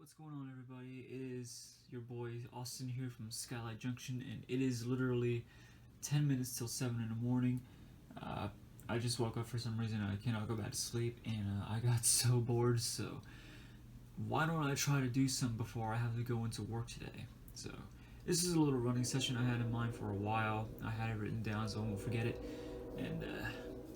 What's going on, everybody? It is your boy Austin here from Skylight Junction, and it is literally 10 minutes till 7 in the morning. I just woke up for some reason. I cannot go back to sleep, and I got so bored, so why don't I try to do some before I have to go into work today? So this is a little running session I had in mind for a while. I had it written down so I won't forget it, and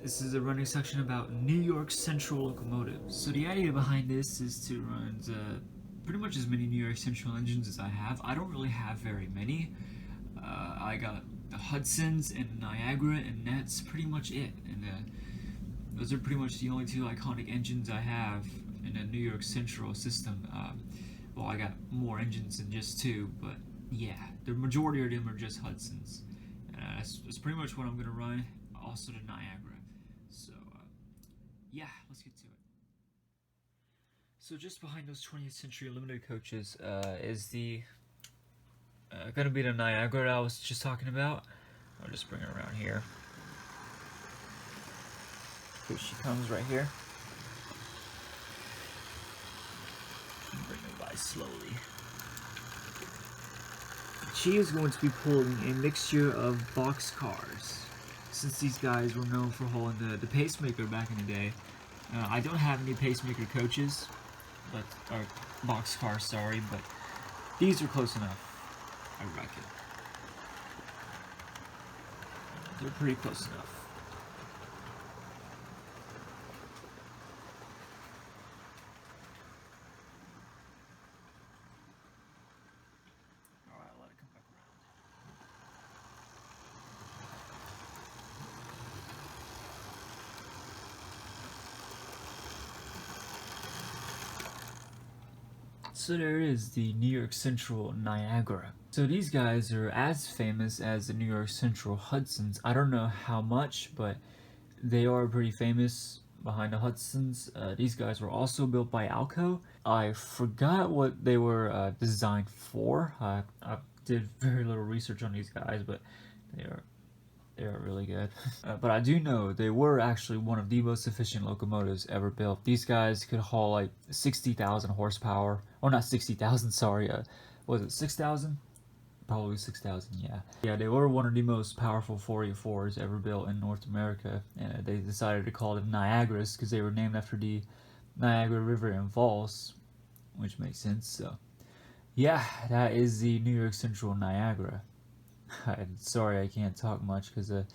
this is a running section about New York Central locomotives. So the idea behind this is to run pretty much as many New York Central engines as I have. I don't really have very many. I got the Hudsons and Niagara, and that's pretty much it. And those are pretty much the only two iconic engines I have in the New York Central system. Well, I got more engines than just two, but yeah, the majority of them are just Hudsons. That's pretty much what I'm gonna run. Also the Niagara. So yeah, let's get to it. So just behind those 20th Century Limited coaches is the gonna be the Niagara I was just talking about. I'll just bring her around here. Here she comes right here. Bring her by slowly. She is going to be pulling a mixture of box cars, since these guys were known for hauling the pacemaker back in the day. I don't have any pacemaker coaches, or box cars, sorry, but these are close enough, I reckon. They're pretty close enough. Alright, let it come back around. So there is the New York Central Niagara. So these guys are as famous as the New York Central Hudsons. I don't know how much, but they are pretty famous behind the Hudsons. These guys were also built by Alco. I forgot what they were designed for. I did very little research on these guys, but they are really good. But I do know they were actually one of the most efficient locomotives ever built. These guys could haul like 60,000 horsepower. Oh, not 60,000, sorry. Was it 6,000? Probably 6,000, yeah. Yeah, they were one of the most powerful 484s ever built in North America. And they decided to call them Niagaras because they were named after the Niagara River and Falls, which makes sense. So, yeah, that is the New York Central Niagara. I'm sorry I can't talk much because it's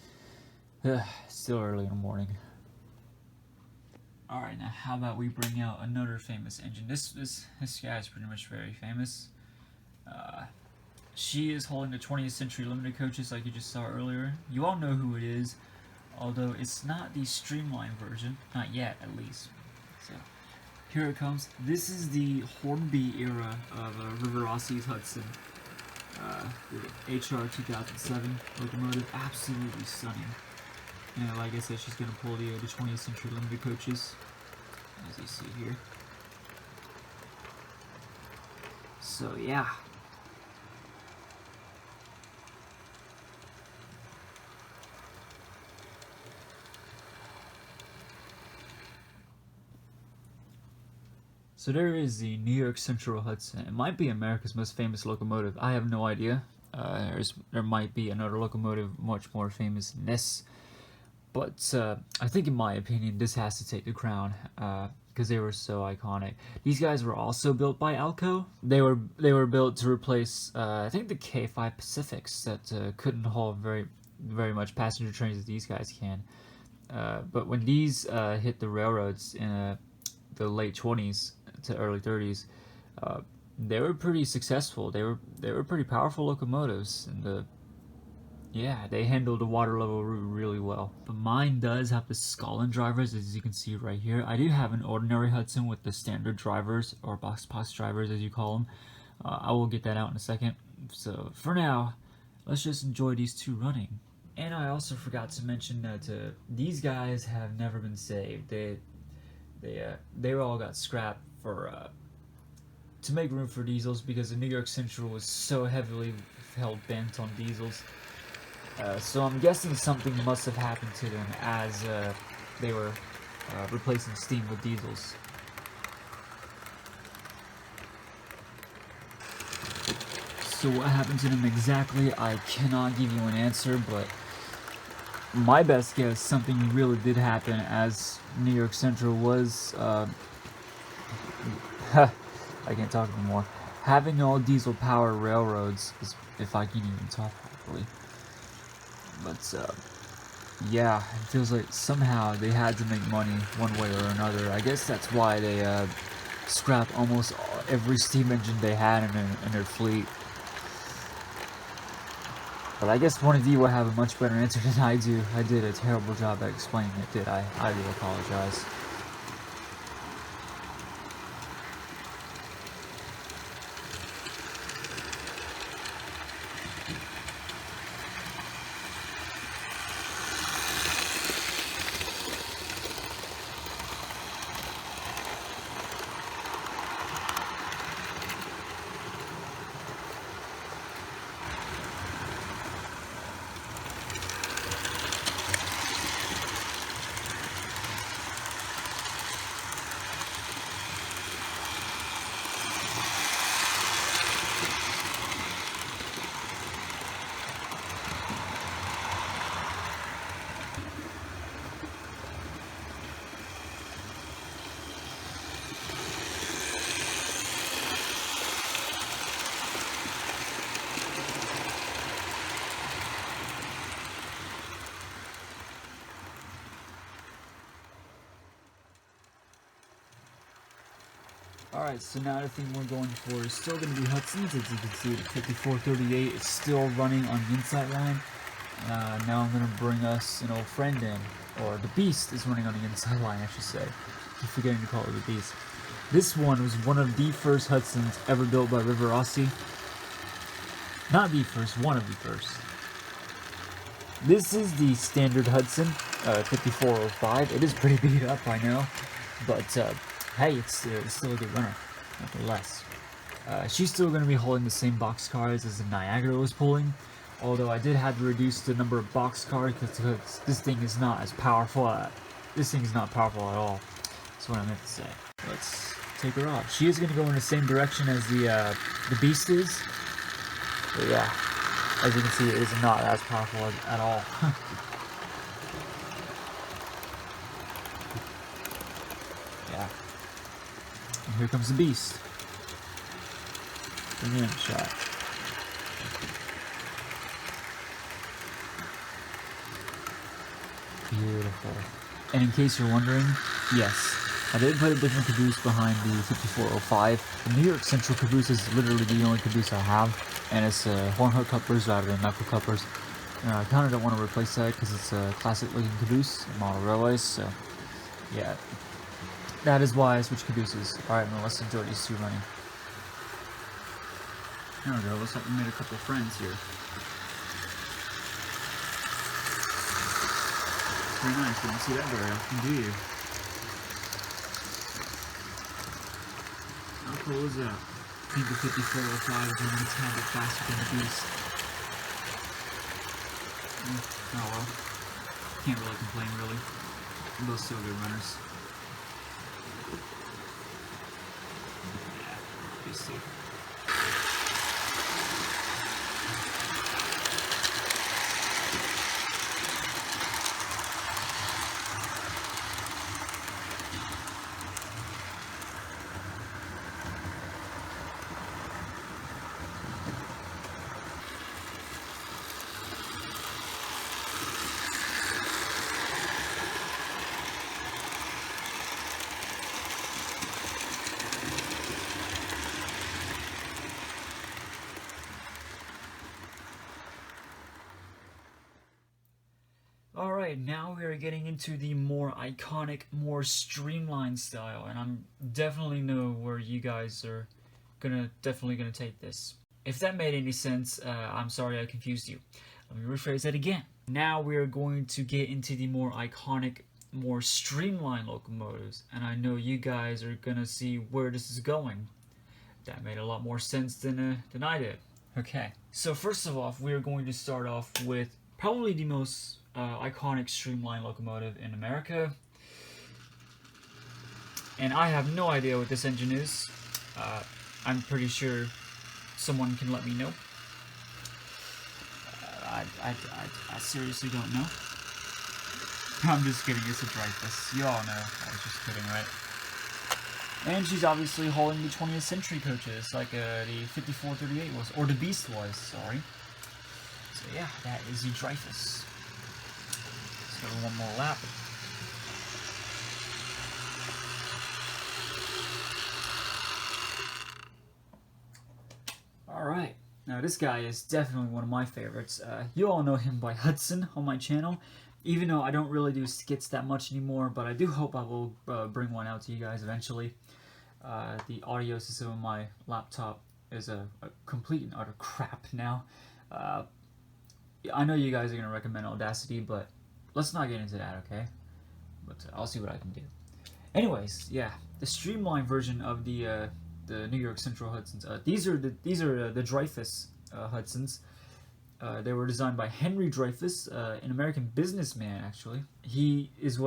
still early in the morning. Alright, now how about we bring out another famous engine. This guy is pretty much very famous. She is holding the 20th Century Limited coaches like you just saw earlier. You all know who it is, although it's not the streamlined version. Not yet, at least. So, here it comes. This is the Hornby era of River Rossi's Hudson. The HR 2007 locomotive, absolutely stunning. And like I said, she's going to pull the 20th Century Limited coaches, as you see here. So yeah. So there is the New York Central Hudson. It might be America's most famous locomotive. I have no idea. There might be another locomotive much more famous than this. But I think, in my opinion, this has to take the crown because they were so iconic. These guys were also built by Alco. They were built to replace, I think, the K5 Pacifics that couldn't haul very much passenger trains as these guys can. But when these hit the railroads in the late 20s to early 30s, they were pretty successful. They were pretty powerful locomotives, and yeah, they handled the water level really well. But mine does have the Scullin drivers, as you can see right here. I do have an ordinary Hudson with the standard drivers, or box drivers as you call them. I will get that out in a second. So for now, let's just enjoy these two running. And I also forgot to mention that these guys have never been saved. They all got scrapped for to make room for diesels because the New York Central was so heavily held bent on diesels. So I'm guessing something must have happened to them as they were replacing steam with diesels. So what happened to them exactly, I cannot give you an answer, but my best guess, something really did happen, as New York Central was, I can't talk anymore, having all diesel power railroads, if I can even talk properly. But yeah, it feels like somehow they had to make money one way or another. I guess that's why they scrapped almost every steam engine they had in their fleet. But I guess one of you will have a much better answer than I do. I did a terrible job at explaining it, did I? I do apologize. Alright, so now the thing we're going for is still going to be Hudson's. As you can see, the 5438 is still running on the inside line. Now I'm going to bring us an old friend in, or the Beast is running on the inside line, I should say. I'm forgetting to call it the Beast. This one was one of the first Hudsons ever built by River Rossi. Not the first, one of the first. This is the standard Hudson, 5405. It is pretty beat up, I know, but hey, it's still a good runner, nevertheless. She's still going to be holding the same boxcars as the Niagara was pulling, although I did have to reduce the number of boxcars because this thing is not as powerful. This thing is not powerful at all. That's what I meant to say. Let's take her off. She is going to go in the same direction as the Beast is, but yeah, as you can see, it is not as powerful at all. Yeah. And here comes the Beast. Bring in a shot. Beautiful. And in case you're wondering, yes, I did put a different caboose behind the 5405. The New York Central caboose is literally the only caboose I have, and it's horn hook couplers rather than knuckle couplers. I kind of don't want to replace that because it's a classic looking caboose, model railways, so yeah. That is why I switched cabooses. Alright, now let's enjoy these two running. There we go, looks like we made a couple friends here. Very nice, you don't see that very often, do you? How cool is that? I think the 5405 is running a tad bit faster than the Beast. Oh well. Can't really complain, really. They're both still good runners. Yeah, be safe. Alright, now we are getting into the more iconic, more streamlined style, and I'm definitely know where you guys are definitely gonna take this. If that made any sense, I'm sorry I confused you. Let me rephrase that again. Now we are going to get into the more iconic, more streamlined locomotives, and I know you guys are gonna see where this is going. That made a lot more sense than I did. Okay, so first of all, we are going to start off with probably the most iconic streamlined locomotive in America, and I have no idea what this engine is. I'm pretty sure someone can let me know. I seriously don't know. I'm just kidding, it's a Dreyfuss. You all know, I was just kidding, right? And she's obviously hauling the 20th century coaches, like the 5438 was, or the Beast was, sorry. So yeah, that is the Dreyfuss. Let's go one more lap. Alright, now this guy is definitely one of my favorites. You all know him by Hudson on my channel. Even though I don't really do skits that much anymore, but I do hope I will bring one out to you guys eventually. The audio system on my laptop is a complete and utter crap now. I know you guys are going to recommend Audacity, but let's not get into that, okay? But I'll see what I can do. Anyways, yeah, the streamlined version of the New York Central Hudsons. These are the Dreyfuss Hudsons. They were designed by Henry Dreyfuss, an American businessman. Actually, if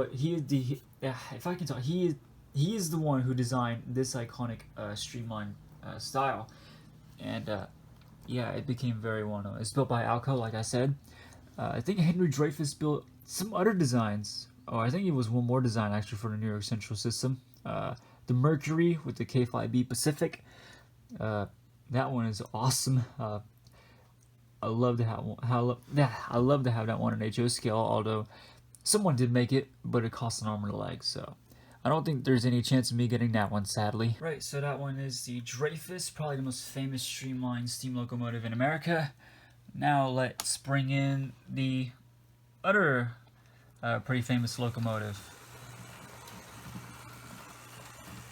I can talk, he is the one who designed this iconic streamlined style, and yeah, it became very well known. It's built by Alco, like I said. I think Henry Dreyfuss built some other designs. Oh, I think it was one more design actually for the New York Central system. The Mercury with the K5B Pacific. That one is awesome. I love to have that one in HO scale, although someone did make it, but it costs an arm and a leg, so I don't think there's any chance of me getting that one, sadly. Right, so that one is the Dreyfuss, probably the most famous streamlined steam locomotive in America. Now let's bring in the other pretty famous locomotive.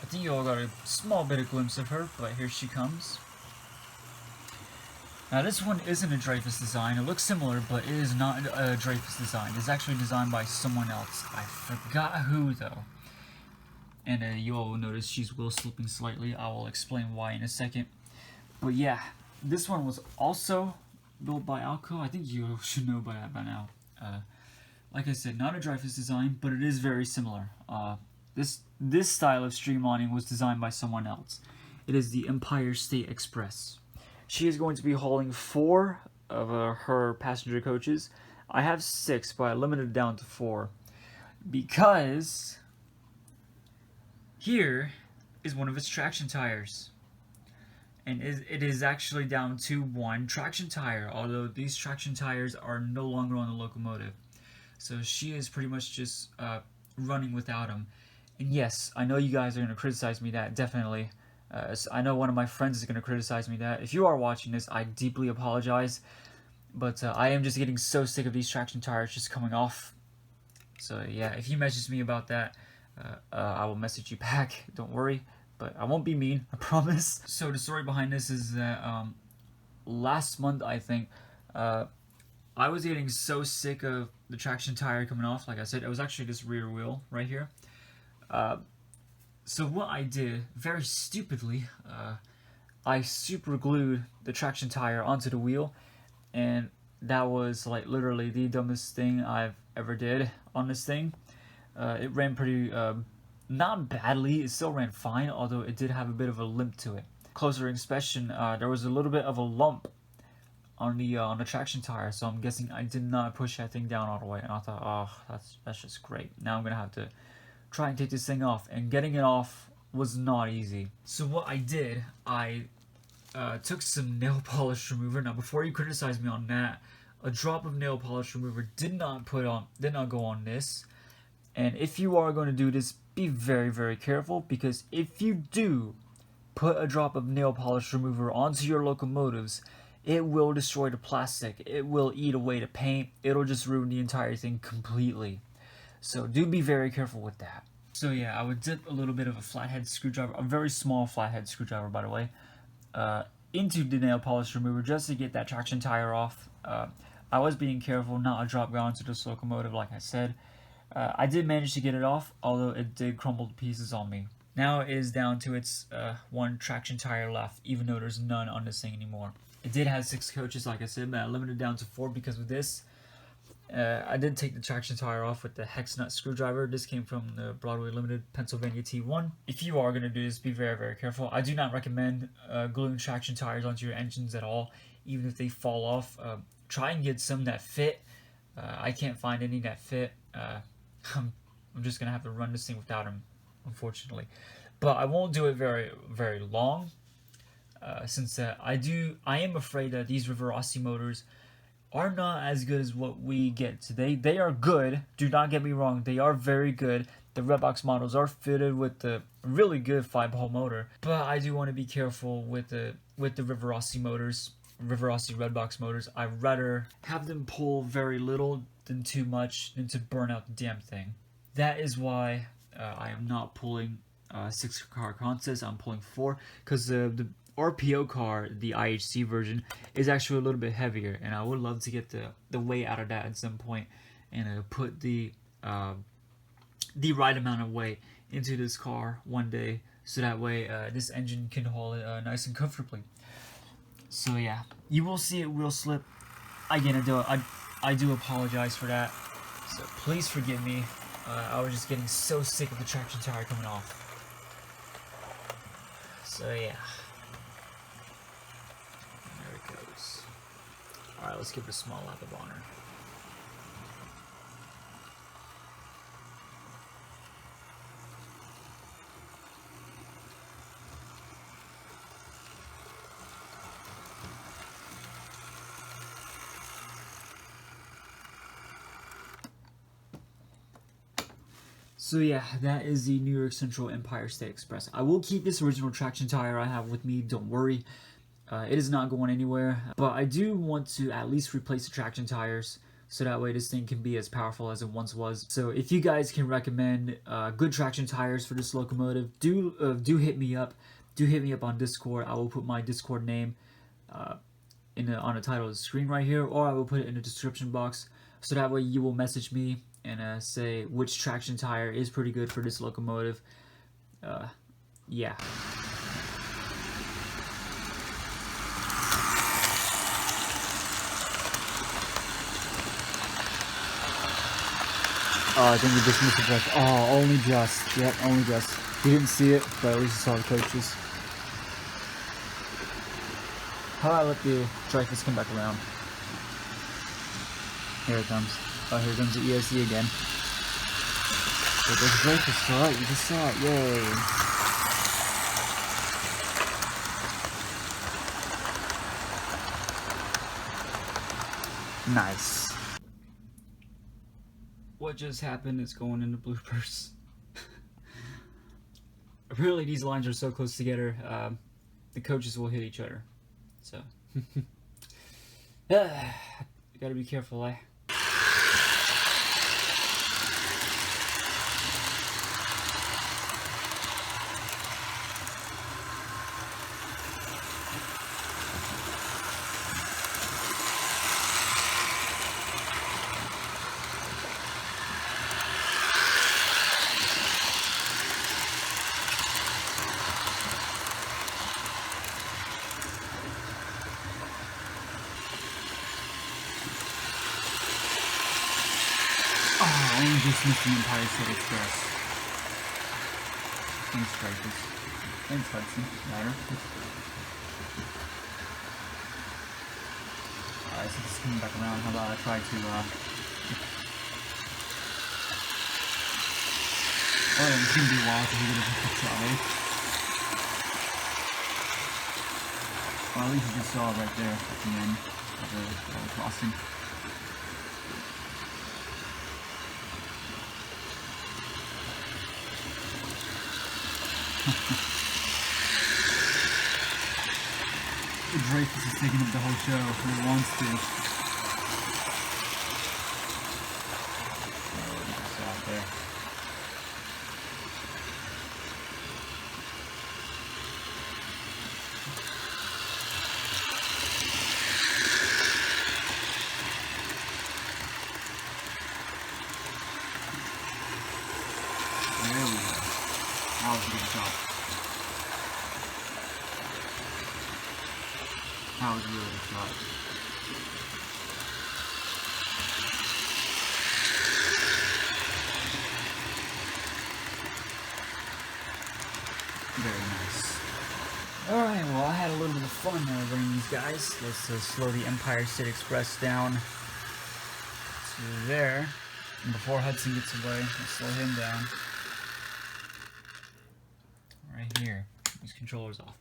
I think you all got a small bit of glimpse of her, but here she comes. Now this one isn't a Dreyfuss design. It looks similar, but it is not a Dreyfuss design. It's actually designed by someone else. I forgot who though. And you all will notice she's wheel slipping slightly. I will explain why in a second. But yeah, this one was also built by Alco. I think you should know by that by now. Like I said, not a Dreyfuss design, but it is very similar. This style of streamlining was designed by someone else. It is the Empire State Express. She is going to be hauling 4 of her passenger coaches. I have 6, but I limited it down to 4 because here is one of its traction tires, and it is actually down to 1 traction tire, although these traction tires are no longer on the locomotive. So she is pretty much just running without them. And yes, I know you guys are going to criticize me that, definitely. I know one of my friends is going to criticize me that. If you are watching this, I deeply apologize. But I am just getting so sick of these traction tires just coming off. So yeah, if you message me about that, I will message you back. Don't worry. But I won't be mean, I promise. So the story behind this is that last month, I think, I was getting so sick of the traction tire coming off. Like I said, it was actually this rear wheel right here. So what I did, very stupidly, I super glued the traction tire onto the wheel, and that was like literally the dumbest thing I've ever did on this thing. It ran pretty, not badly, it still ran fine, although it did have a bit of a limp to it. Closer inspection, there was a little bit of a lump on the traction tire, so I'm guessing I did not push that thing down all the way, and I thought, oh, that's just great. Now I'm gonna have to try and take this thing off, and getting it off was not easy. So what I did, I took some nail polish remover. Now before you criticize me on that, a drop of nail polish remover did not go on this. And if you are going to do this, be very, very careful, because if you do put a drop of nail polish remover onto your locomotives, it will destroy the plastic, it will eat away the paint, it'll just ruin the entire thing completely. So do be very careful with that. So yeah, I would dip a little bit of a flathead screwdriver, a very small flathead screwdriver by the way, into the nail polish remover just to get that traction tire off. I was being careful not to drop down into this locomotive like I said. I did manage to get it off, although it did crumble to pieces on me. Now it is down to its 1 traction tire left, even though there's none on this thing anymore. It did have 6 coaches like I said, but I limited it down to 4 because of this. I did take the traction tire off with the hex nut screwdriver. This came from the Broadway Limited Pennsylvania T1. If you are going to do this, be very, very careful. I do not recommend gluing traction tires onto your engines at all, even if they fall off. try and get some that fit. I can't find any that fit. I'm just gonna have to run this thing without them, unfortunately. But I won't do it very long, since I am afraid that these Rivarossi motors are not as good as what we get today. They are good. Do not get me wrong. They are very good. The Redbox models are fitted with the really good 5-hole motor, but I do want to be careful with the Rivarossi motors, Rivarossi Redbox motors. I'd rather have them pull very little than too much than to burn out the damn thing. That is why I am not pulling 6-car contests. I'm pulling 4 because the RPO car, the IHC version, is actually a little bit heavier, and I would love to get the weight out of that at some point and put the right amount of weight into this car one day, so that way this engine can haul it nice and comfortably. So yeah, you will see it wheel slip. Again, I do apologize for that, so please forgive me. I was just getting so sick of the traction tire coming off. So yeah. There it goes. Alright, let's give it a small lap of honor. So yeah, that is the New York Central Empire State Express. I will keep this original traction tire I have with me, don't worry. It is not going anywhere, but I do want to at least replace the traction tires so that way this thing can be as powerful as it once was. So if you guys can recommend good traction tires for this locomotive, do hit me up. Do hit me up on Discord. I will put my Discord name on the title of the screen right here, or I will put it in the description box, so that way you will message me and say which traction tire is pretty good for this locomotive. Yeah. Oh, I think we just missed a breath. Oh, only just. Yep, only just. We didn't see it, but at least we saw the coaches. How about I let the Dreyfuss come back around? Here it comes. Oh, here comes the ESC again. But there's Dreyfuss, alright, you just saw it, yay. Nice. What just happened is going into bloopers. Apparently these lines are so close together, the coaches will hit each other. So, you gotta be careful, eh? I only just missed the Empire State Express. Thanks, Dreyfuss. Thanks, Hudson. Ladder. Alright, since it's coming back around, how about I try to, oh, it's gonna be a while till we get a quick shot, eh? Well, at least you just saw it right there at the end of the crossing. Dreyfuss is taking up the whole show if he wants to. Oh, just out there. There we go. That was a good shot. That was really a shot. Very nice. Alright, well I had a little bit of fun running these guys. Let's slow the Empire State Express down to there. And before Hudson gets away, let's slow him down. Right here. These controllers off.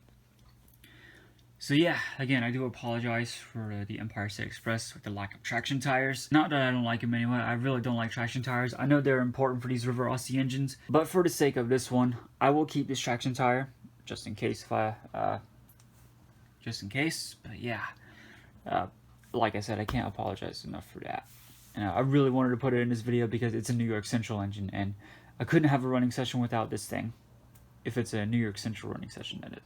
So yeah, again, I do apologize for the Empire State Express with the lack of traction tires. Not that I don't like them anyway, I really don't like traction tires. I know they're important for these River Aussie engines, but for the sake of this one, I will keep this traction tire, just in case but yeah. Like I said, I can't apologize enough for that. And I really wanted to put it in this video because it's a New York Central engine, and I couldn't have a running session without this thing. If it's a New York Central running session, that is.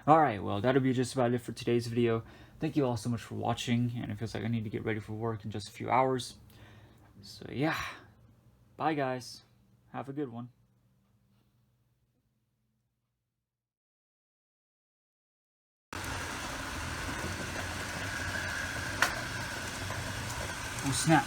Alright, well, that'll be just about it for today's video. Thank you all so much for watching, and it feels like I need to get ready for work in just a few hours. So yeah, bye guys. Have a good one. Oh snap.